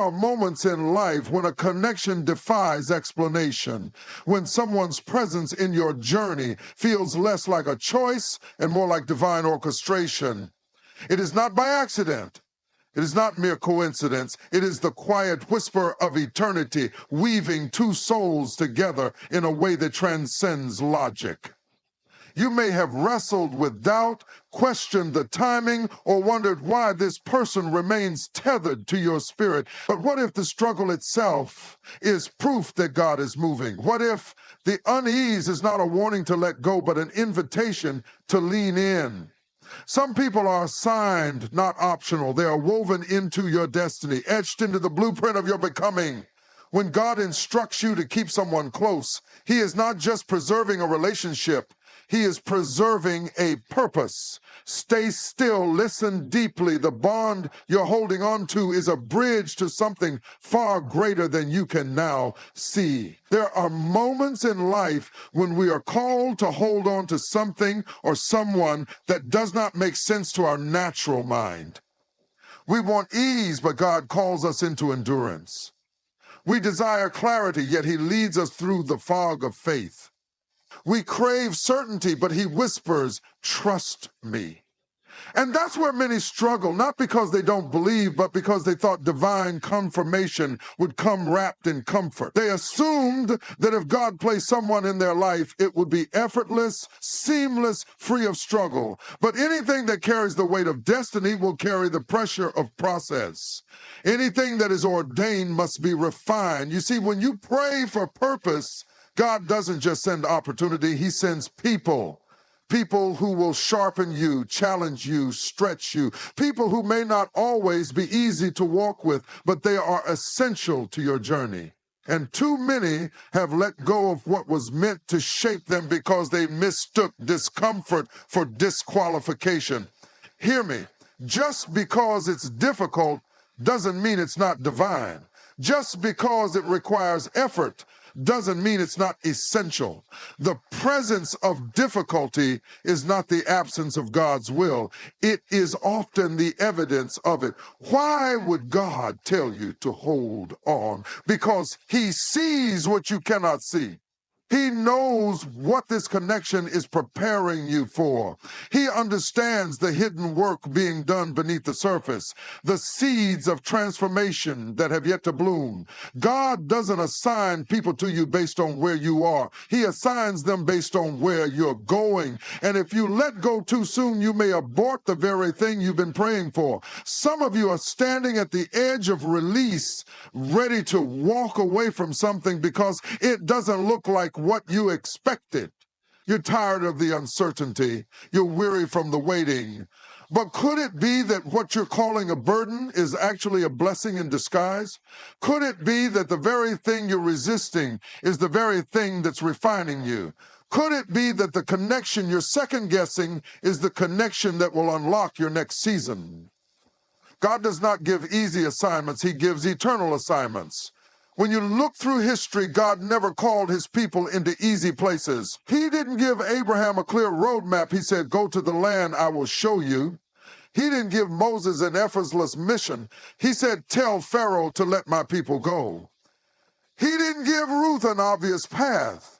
are moments in life when a connection defies explanation, when someone's presence in your journey feels less like a choice and more like divine orchestration. It is not by accident. It is not mere coincidence. It is the quiet whisper of eternity weaving two souls together in a way that transcends logic. You may have wrestled with doubt, questioned the timing, or wondered why this person remains tethered to your spirit. But what if the struggle itself is proof that God is moving? What if the unease is not a warning to let go, but an invitation to lean in? Some people are assigned, not optional. They are woven into your destiny, etched into the blueprint of your becoming. When God instructs you to keep someone close, He is not just preserving a relationship, He is preserving a purpose. Stay still, listen deeply. The bond you're holding on to is a bridge to something far greater than you can now see. There are moments in life when we are called to hold on to something or someone that does not make sense to our natural mind. We want ease, but God calls us into endurance. We desire clarity, yet He leads us through the fog of faith. We crave certainty, but He whispers, "Trust me." And that's where many struggle, not because they don't believe, but because they thought divine confirmation would come wrapped in comfort. They assumed that if God placed someone in their life, it would be effortless, seamless, free of struggle. But anything that carries the weight of destiny will carry the pressure of process. Anything that is ordained must be refined. You see, when you pray for purpose, God doesn't just send opportunity, He sends people. People who will sharpen you, challenge you, stretch you. People who may not always be easy to walk with, but they are essential to your journey. And too many have let go of what was meant to shape them because they mistook discomfort for disqualification. Hear me, just because it's difficult doesn't mean it's not divine. Just because it requires effort doesn't mean it's not essential. The presence of difficulty is not the absence of God's will. It is often the evidence of it. Why would God tell you to hold on? Because He sees what you cannot see. He knows what this connection is preparing you for. He understands the hidden work being done beneath the surface, the seeds of transformation that have yet to bloom. God doesn't assign people to you based on where you are. He assigns them based on where you're going. And if you let go too soon, you may abort the very thing you've been praying for. Some of you are standing at the edge of release, ready to walk away from something because it doesn't look like what you expected. You're tired of the uncertainty. You're weary from the waiting. But could it be that what you're calling a burden is actually a blessing in disguise? Could it be that the very thing you're resisting is the very thing that's refining you? Could it be that the connection you're second-guessing is the connection that will unlock your next season? God does not give easy assignments. He gives eternal assignments. When you look through history, God never called His people into easy places. He didn't give Abraham a clear roadmap. He said, "Go to the land I will show you." He didn't give Moses an effortless mission. He said, "Tell Pharaoh to let my people go." He didn't give Ruth an obvious path.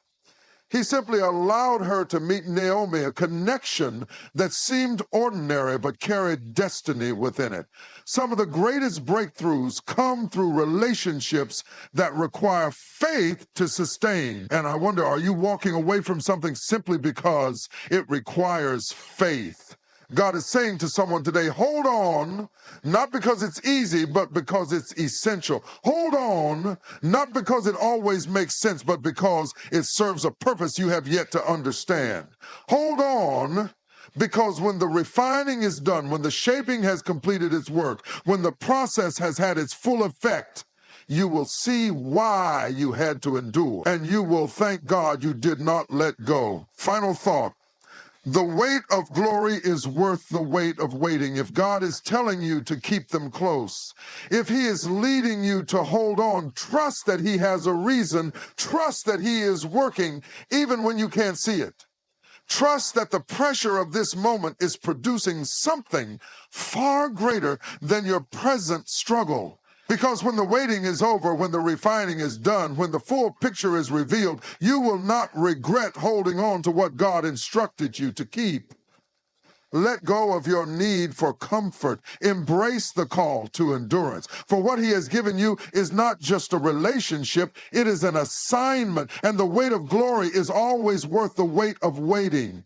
He simply allowed her to meet Naomi, a connection that seemed ordinary but carried destiny within it. Some of the greatest breakthroughs come through relationships that require faith to sustain. And I wonder, are you walking away from something simply because it requires faith? God is saying to someone today, hold on, not because it's easy, but because it's essential. Hold on, not because it always makes sense, but because it serves a purpose you have yet to understand. Hold on, because when the refining is done, when the shaping has completed its work, when the process has had its full effect, you will see why you had to endure, and you will thank God you did not let go. Final thought. The weight of glory is worth the weight of waiting. If God is telling you to keep them close, if He is leading you to hold on, trust that He has a reason. Trust that He is working even when you can't see it. Trust that the pressure of this moment is producing something far greater than your present struggle. Because when the waiting is over, when the refining is done, when the full picture is revealed, you will not regret holding on to what God instructed you to keep. Let go of your need for comfort. Embrace the call to endurance. For what he has given you is not just a relationship, it is an assignment, and the weight of glory is always worth the weight of waiting.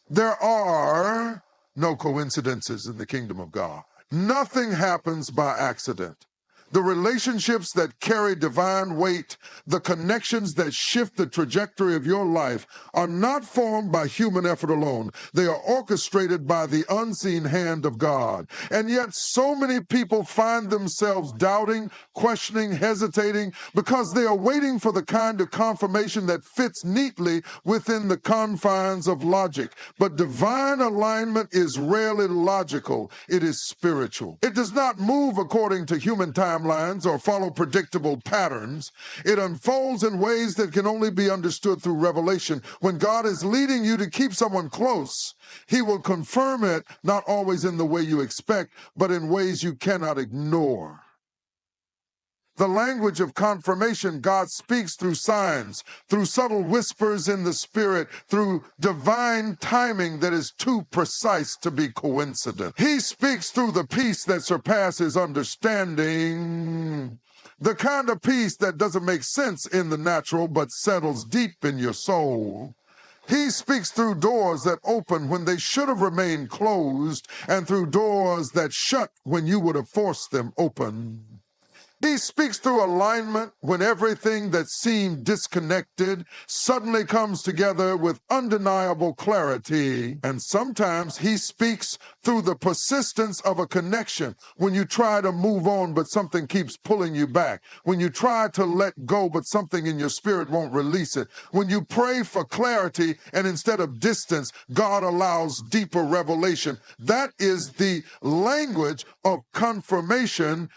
There are no coincidences in the kingdom of God. Nothing happens by accident. The relationships that carry divine weight, the connections that shift the trajectory of your life, are not formed by human effort alone. They are orchestrated by the unseen hand of God. And yet so many people find themselves doubting, questioning, hesitating, because they are waiting for the kind of confirmation that fits neatly within the confines of logic. But divine alignment is rarely logical. It is spiritual. It does not move according to human timelines or follow predictable patterns. It unfolds in ways that can only be understood through revelation. When God is leading you to keep someone close, he will confirm it, not always in the way you expect, but in ways you cannot ignore. The language of confirmation, God speaks through signs, through subtle whispers in the spirit, through divine timing that is too precise to be coincident. He speaks through the peace that surpasses understanding, the kind of peace that doesn't make sense in the natural but settles deep in your soul. He speaks through doors that open when they should have remained closed, and through doors that shut when you would have forced them open. He speaks through alignment when everything that seemed disconnected suddenly comes together with undeniable clarity. And sometimes he speaks through the persistence of a connection when you try to move on, but something keeps pulling you back. When you try to let go, but something in your spirit won't release it. When you pray for clarity and instead of distance, God allows deeper revelation. That is the language of confirmation.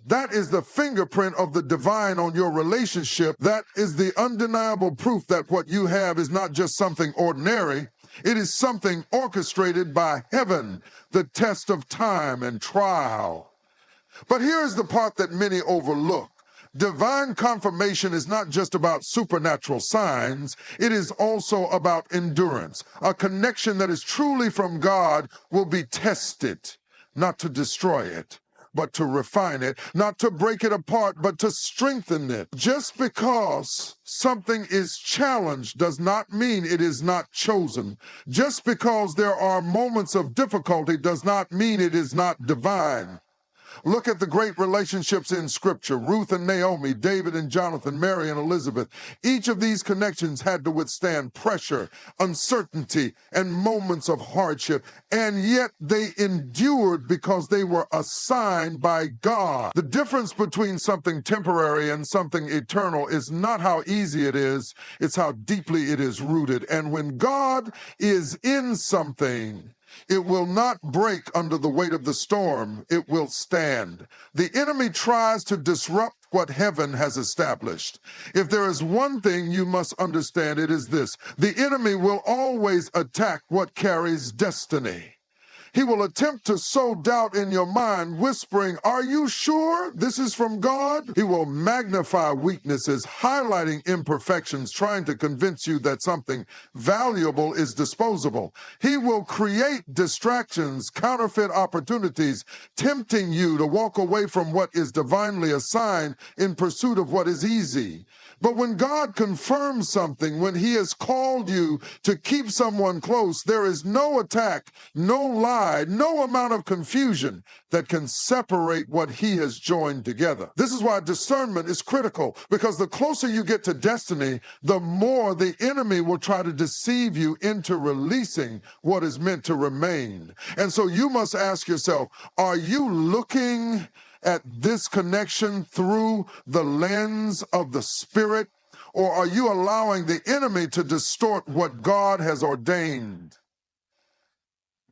That is the fingerprint of the divine on your relationship. That is the undeniable proof that what you have is not just something ordinary. It is something orchestrated by heaven, the test of time and trial. But here's the part that many overlook. Divine confirmation is not just about supernatural signs. It is also about endurance. A connection that is truly from God will be tested, not to destroy it, but to refine it, not to break it apart, but to strengthen it. Just because something is challenged does not mean it is not chosen. Just because there are moments of difficulty does not mean it is not divine. Look at the great relationships in Scripture, Ruth and Naomi, David and Jonathan, Mary and Elizabeth. Each of these connections had to withstand pressure, uncertainty, and moments of hardship, and yet they endured because they were assigned by God. The difference between something temporary and something eternal is not how easy it is, it's how deeply it is rooted. And when God is in something, it will not break under the weight of the storm. It will stand. The enemy tries to disrupt what heaven has established. If there is one thing you must understand, it is this: the enemy will always attack what carries destiny. He will attempt to sow doubt in your mind, whispering, "Are you sure this is from God?" He will magnify weaknesses, highlighting imperfections, trying to convince you that something valuable is disposable. He will create distractions, counterfeit opportunities, tempting you to walk away from what is divinely assigned in pursuit of what is easy. But when God confirms something, when he has called you to keep someone close, there is no attack, no lie, no amount of confusion that can separate what he has joined together. This is why discernment is critical, because the closer you get to destiny, the more the enemy will try to deceive you into releasing what is meant to remain. And so you must ask yourself, are you looking at this connection through the lens of the Spirit, or are you allowing the enemy to distort what God has ordained?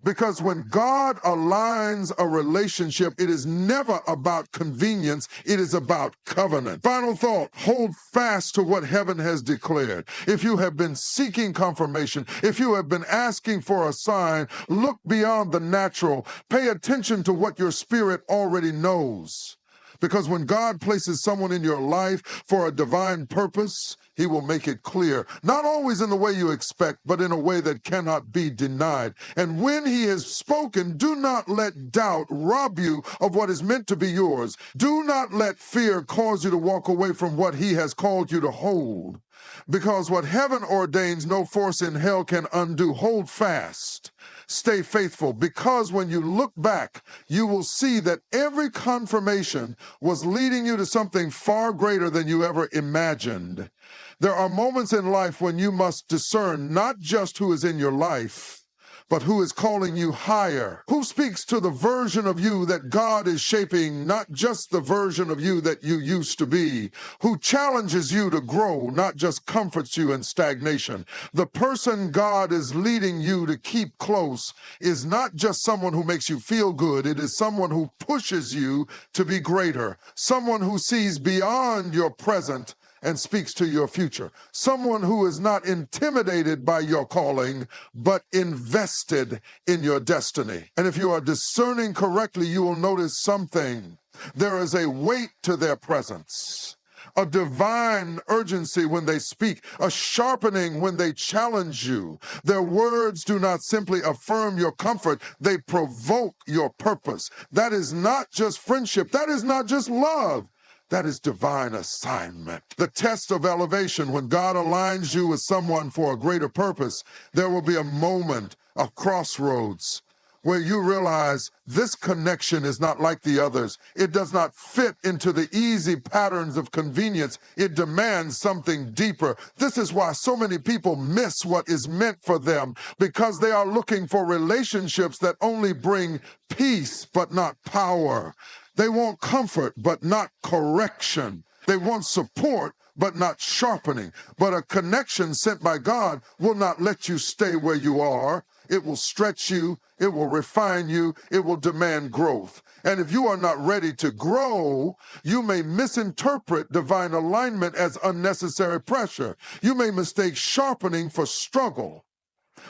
Because when God aligns a relationship, it is never about convenience, it is about covenant. Final thought, hold fast to what heaven has declared. If you have been seeking confirmation, if you have been asking for a sign, look beyond the natural. Pay attention to what your spirit already knows. Because when God places someone in your life for a divine purpose, he will make it clear, not always in the way you expect, but in a way that cannot be denied. And when he has spoken, do not let doubt rob you of what is meant to be yours. Do not let fear cause you to walk away from what he has called you to hold. Because what heaven ordains, no force in hell can undo. Hold fast. Stay faithful, because when you look back, you will see that every confirmation was leading you to something far greater than you ever imagined. There are moments in life when you must discern not just who is in your life, but who is calling you higher, who speaks to the version of you that God is shaping, not just the version of you that you used to be, who challenges you to grow, not just comforts you in stagnation. The person God is leading you to keep close is not just someone who makes you feel good. It is someone who pushes you to be greater, someone who sees beyond your present and speaks to your future. Someone who is not intimidated by your calling, but invested in your destiny. And if you are discerning correctly, you will notice something. There is a weight to their presence, a divine urgency when they speak, a sharpening when they challenge you. Their words do not simply affirm your comfort, they provoke your purpose. That is not just friendship, that is not just love. That is divine assignment. The test of elevation, when God aligns you with someone for a greater purpose, there will be a moment of crossroads where you realize this connection is not like the others. It does not fit into the easy patterns of convenience. It demands something deeper. This is why so many people miss what is meant for them, because they are looking for relationships that only bring peace but not power. They want comfort, but not correction. They want support, but not sharpening. But a connection sent by God will not let you stay where you are. It will stretch you. It will refine you. It will demand growth. And if you are not ready to grow, you may misinterpret divine alignment as unnecessary pressure. You may mistake sharpening for struggle.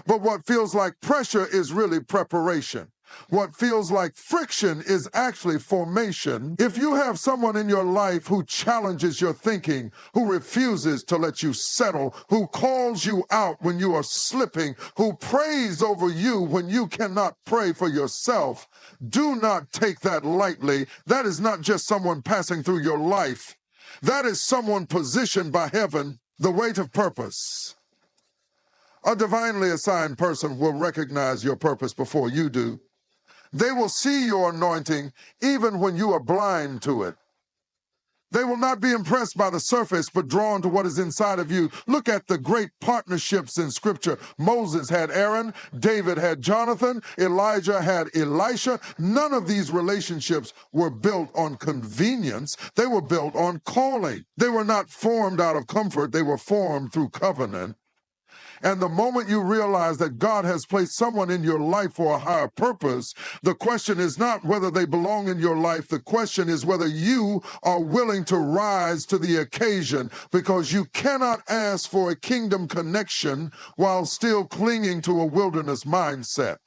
But what feels like pressure is really preparation. What feels like friction is actually formation. If you have someone in your life who challenges your thinking, who refuses to let you settle, who calls you out when you are slipping, who prays over you when you cannot pray for yourself, do not take that lightly. That is not just someone passing through your life. That is someone positioned by heaven, the weight of purpose. A divinely assigned person will recognize your purpose before you do. They will see your anointing even when you are blind to it. They will not be impressed by the surface, but drawn to what is inside of you. Look at the great partnerships in Scripture. Moses had Aaron, David had Jonathan, Elijah had Elisha. None of these relationships were built on convenience. They were built on calling. They were not formed out of comfort. They were formed through covenant. And the moment you realize that God has placed someone in your life for a higher purpose, the question is not whether they belong in your life. The question is whether you are willing to rise to the occasion, because you cannot ask for a kingdom connection while still clinging to a wilderness mindset.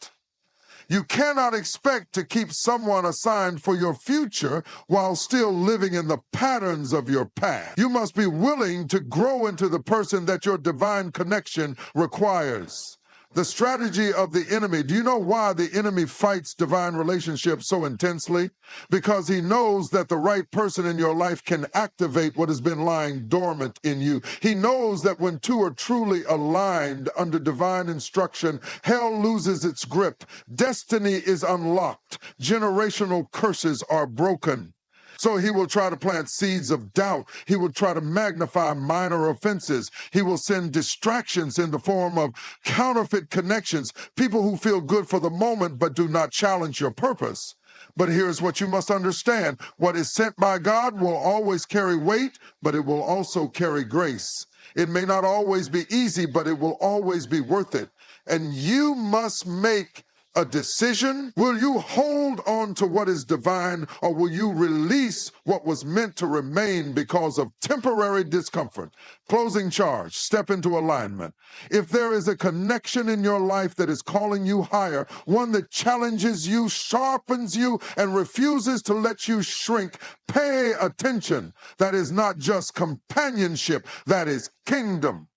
You cannot expect to keep someone assigned for your future while still living in the patterns of your past. You must be willing to grow into the person that your divine connection requires. The strategy of the enemy. Do you know why the enemy fights divine relationships so intensely? Because he knows that the right person in your life can activate what has been lying dormant in you. He knows that when two are truly aligned under divine instruction, hell loses its grip. Destiny is unlocked. Generational curses are broken. So he will try to plant seeds of doubt. He will try to magnify minor offenses. He will send distractions in the form of counterfeit connections, people who feel good for the moment but do not challenge your purpose. But here's what you must understand. What is sent by God will always carry weight, but it will also carry grace. It may not always be easy, but it will always be worth it. And you must make a decision? Will you hold on to what is divine, or will you release what was meant to remain because of temporary discomfort? Closing charge, step into alignment. If there is a connection in your life that is calling you higher, one that challenges you, sharpens you, and refuses to let you shrink, pay attention. That is not just companionship, that is kingdom.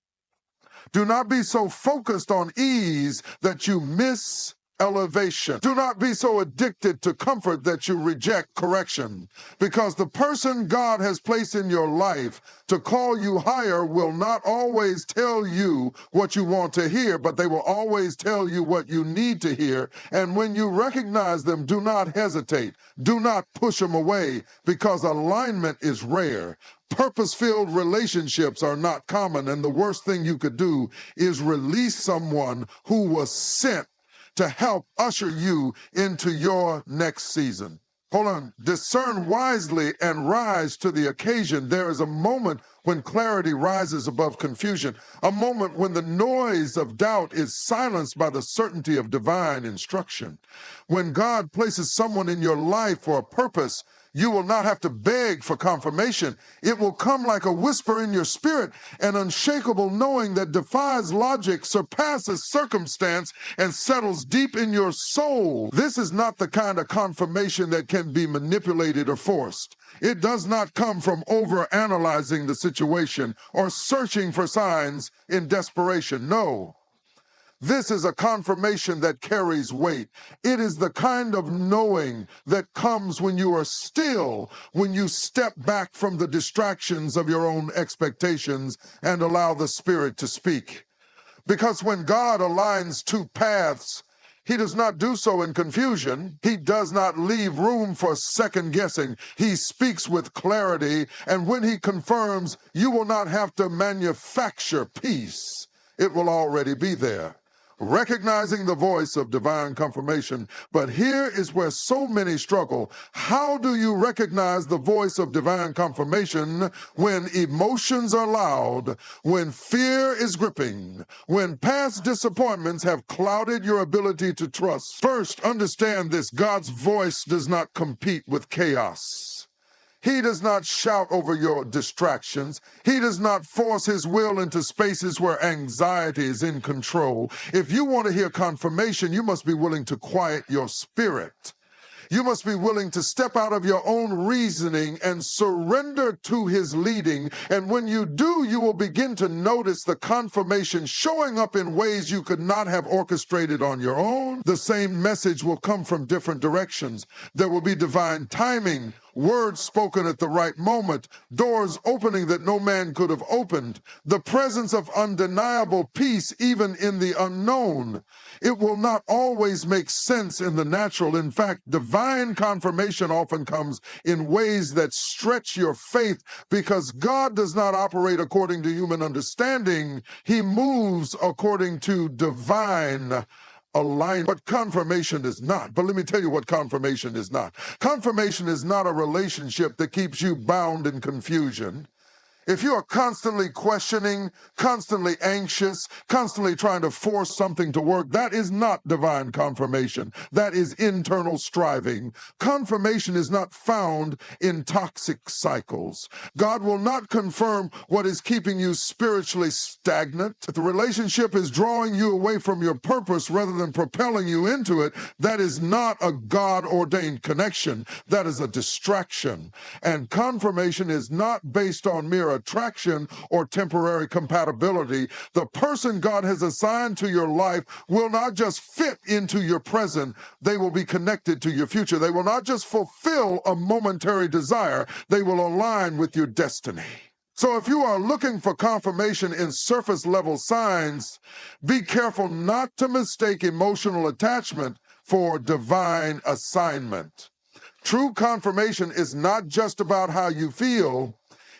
Do not be so focused on ease that you miss elevation. Do not be so addicted to comfort that you reject correction, because the person God has placed in your life to call you higher will not always tell you what you want to hear, but they will always tell you what you need to hear. And when you recognize them, do not hesitate. Do not push them away, because alignment is rare. Purpose-filled relationships are not common, and the worst thing you could do is release someone who was sent to help usher you into your next season. Hold on. Discern wisely and rise to the occasion. There is a moment when clarity rises above confusion, a moment when the noise of doubt is silenced by the certainty of divine instruction. When God places someone in your life for a purpose, you will not have to beg for confirmation. It will come like a whisper in your spirit, an unshakable knowing that defies logic, surpasses circumstance, and settles deep in your soul. This is not the kind of confirmation that can be manipulated or forced. It does not come from overanalyzing the situation or searching for signs in desperation. No. This is a confirmation that carries weight. It is the kind of knowing that comes when you are still, when you step back from the distractions of your own expectations and allow the Spirit to speak. Because when God aligns two paths, He does not do so in confusion. He does not leave room for second guessing. He speaks with clarity, and when He confirms, you will not have to manufacture peace. It will already be there. Recognizing the voice of divine confirmation. But here is where so many struggle. How do you recognize the voice of divine confirmation when emotions are loud, when fear is gripping, when past disappointments have clouded your ability to trust? First, understand this: God's voice does not compete with chaos. He does not shout over your distractions. He does not force His will into spaces where anxiety is in control. If you want to hear confirmation, you must be willing to quiet your spirit. You must be willing to step out of your own reasoning and surrender to His leading. And when you do, you will begin to notice the confirmation showing up in ways you could not have orchestrated on your own. The same message will come from different directions. There will be divine timing, words spoken at the right moment, doors opening that no man could have opened, the presence of undeniable peace even in the unknown. It will not always make sense in the natural. In fact, divine confirmation often comes in ways that stretch your faith, because God does not operate according to human understanding. He moves according to divine alignment. But confirmation is not. But let me tell you what confirmation is not. Confirmation is not a relationship that keeps you bound in confusion. If you are constantly questioning, constantly anxious, constantly trying to force something to work, that is not divine confirmation. That is internal striving. Confirmation is not found in toxic cycles. God will not confirm what is keeping you spiritually stagnant. If the relationship is drawing you away from your purpose rather than propelling you into it, that is not a God-ordained connection. That is a distraction. And confirmation is not based on mere attraction or temporary compatibility. The person God has assigned to your life will not just fit into your present, they will be connected to your future. They will not just fulfill a momentary desire, they will align with your destiny. So if you are looking for confirmation in surface level signs, be careful not to mistake emotional attachment for divine assignment. True confirmation is not just about how you feel.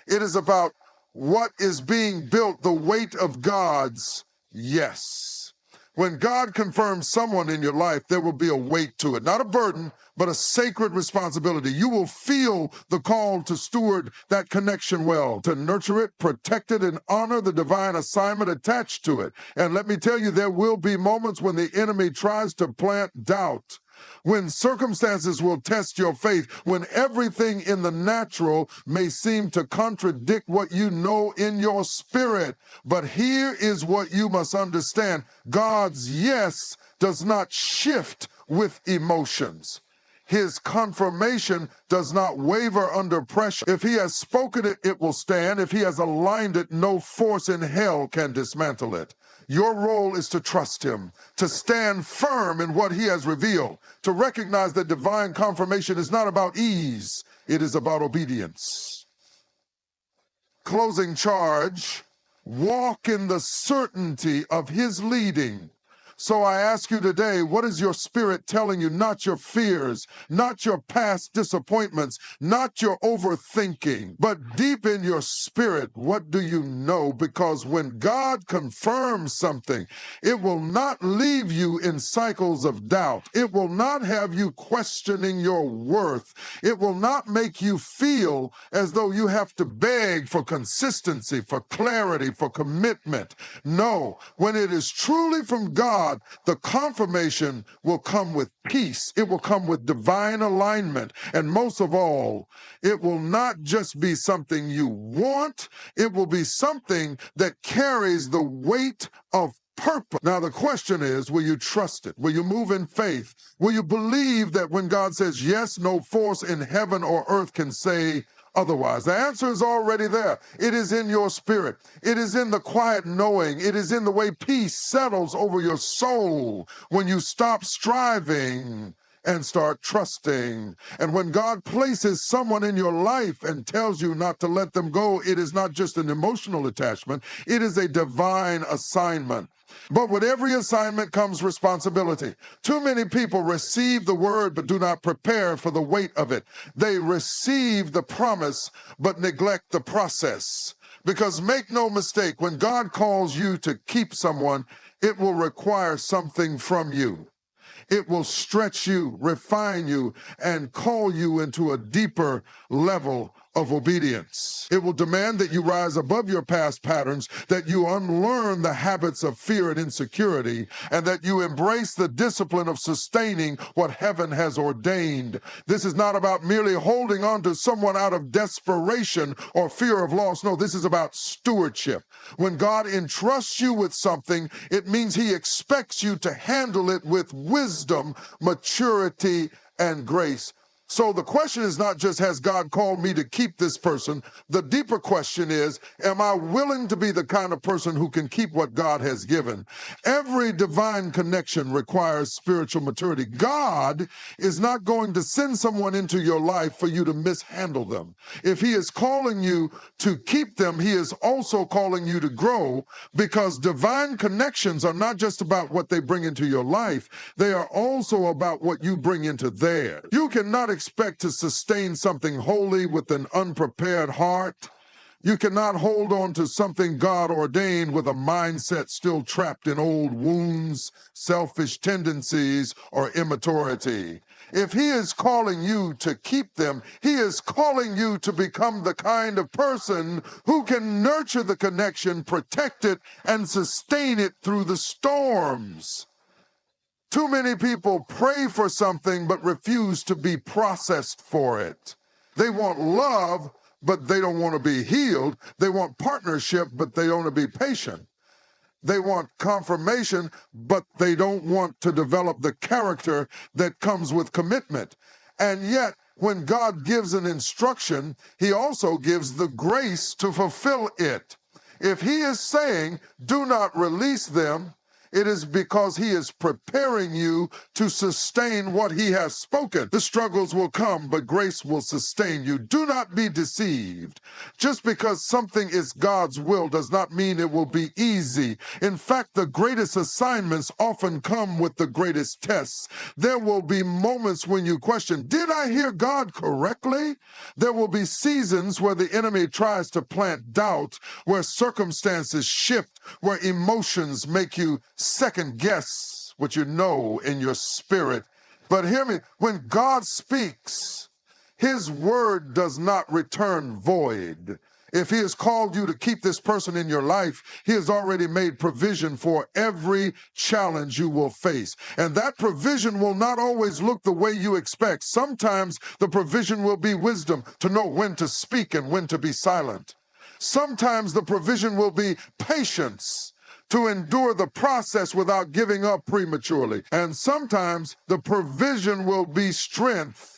It is about what is being built, the weight of God's yes. When God confirms someone in your life, there will be a weight to it, not a burden, but a sacred responsibility. You will feel the call to steward that connection well, to nurture it, protect it, and honor the divine assignment attached to it. And let me tell you, there will be moments when the enemy tries to plant doubt, when circumstances will test your faith, when everything in the natural may seem to contradict what you know in your spirit. But here is what you must understand. God's yes does not shift with emotions. His confirmation does not waver under pressure. If he has spoken it, it will stand. If he has aligned it, no force in hell can dismantle it. Your role is to trust him, to stand firm in what he has revealed, to recognize that divine confirmation is not about ease, it is about obedience. Closing charge, walk in the certainty of his leading. So I ask you today, what is your spirit telling you? Not your fears, not your past disappointments, not your overthinking, but deep in your spirit, what do you know? Because when God confirms something, it will not leave you in cycles of doubt. It will not have you questioning your worth. It will not make you feel as though you have to beg for consistency, for clarity, for commitment. No, when it is truly from God, the confirmation will come with peace. It will come with divine alignment. And most of all, it will not just be something you want. It will be something that carries the weight of purpose. Now, the question is, will you trust it? Will you move in faith? Will you believe that when God says yes, no force in heaven or earth can say otherwise? The answer is already there. It is in your spirit. It is in the quiet knowing. It is in the way peace settles over your soul when you stop striving and start trusting. And when God places someone in your life and tells you not to let them go, it is not just an emotional attachment. It is a divine assignment. But with every assignment comes responsibility. Too many people receive the word but do not prepare for the weight of it. They receive the promise but neglect the process. Because make no mistake, when God calls you to keep someone, it will require something from you. It will stretch you, refine you, and call you into a deeper level of obedience. It will demand that you rise above your past patterns, that you unlearn the habits of fear and insecurity, and that you embrace the discipline of sustaining what heaven has ordained. This is not about merely holding on to someone out of desperation or fear of loss. No, this is about stewardship. When God entrusts you with something, it means he expects you to handle it with wisdom, maturity, and grace. So the question is not just, has God called me to keep this person? The deeper question is, am I willing to be the kind of person who can keep what God has given? Every divine connection requires spiritual maturity. God is not going to send someone into your life for you to mishandle them. If he is calling you to keep them, he is also calling you to grow, because divine connections are not just about what they bring into your life. They are also about what you bring into theirs. You cannot expect to sustain something holy with an unprepared heart. You cannot hold on to something God ordained with a mindset still trapped in old wounds, selfish tendencies, or immaturity. If he is calling you to keep them, he is calling you to become the kind of person who can nurture the connection, protect it, and sustain it through the storms. Too many people pray for something but refuse to be processed for it. They want love, but they don't want to be healed. They want partnership, but they don't want to be patient. They want confirmation, but they don't want to develop the character that comes with commitment. And yet, when God gives an instruction, he also gives the grace to fulfill it. If he is saying, do not release them, it is because he is preparing you to sustain what he has spoken. The struggles will come, but grace will sustain you. Do not be deceived. Just because something is God's will does not mean it will be easy. In fact, the greatest assignments often come with the greatest tests. There will be moments when you question, did I hear God correctly? There will be seasons where the enemy tries to plant doubt, where circumstances shift, where emotions make you second guess what you know in your spirit. But hear me, when God speaks, his word does not return void. If he has called you to keep this person in your life, he has already made provision for every challenge you will face. And that provision will not always look the way you expect. Sometimes the provision will be wisdom to know when to speak and when to be silent. Sometimes the provision will be patience to endure the process without giving up prematurely. And sometimes the provision will be strength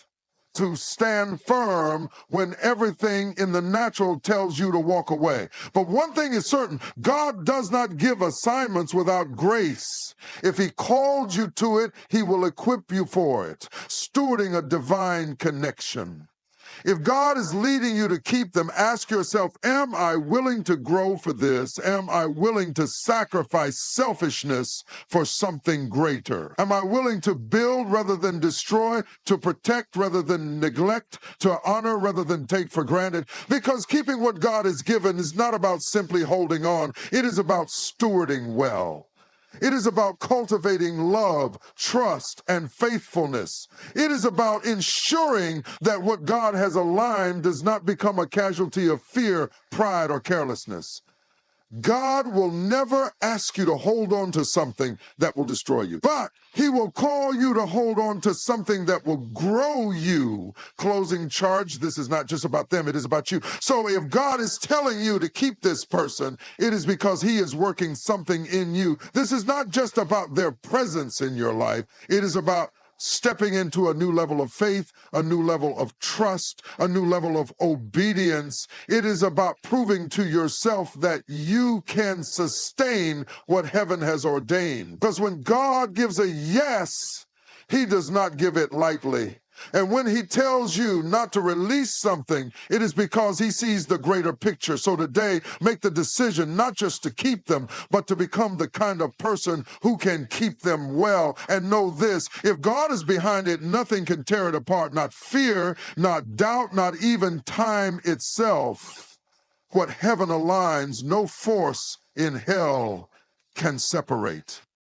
to stand firm when everything in the natural tells you to walk away. But one thing is certain, God does not give assignments without grace. If he called you to it, he will equip you for it. Stewarding a divine connection. If God is leading you to keep them, ask yourself, am I willing to grow for this? Am I willing to sacrifice selfishness for something greater? Am I willing to build rather than destroy, to protect rather than neglect, to honor rather than take for granted? Because keeping what God has given is not about simply holding on. It is about stewarding well. It is about cultivating love, trust, and faithfulness. It is about ensuring that what God has aligned does not become a casualty of fear, pride, or carelessness. God will never ask you to hold on to something that will destroy you, but he will call you to hold on to something that will grow you. Closing charge, this is not just about them, it is about you. So if God is telling you to keep this person, it is because he is working something in you. This is not just about their presence in your life, it is about stepping into a new level of faith, a new level of trust, a new level of obedience. It is about proving to yourself that you can sustain what heaven has ordained. Because when God gives a yes, he does not give it lightly. And when he tells you not to release something, it is because he sees the greater picture. So today, make the decision not just to keep them, but to become the kind of person who can keep them well. And know this, if God is behind it, nothing can tear it apart. Not fear, not doubt, not even time itself. What heaven aligns, no force in hell can separate.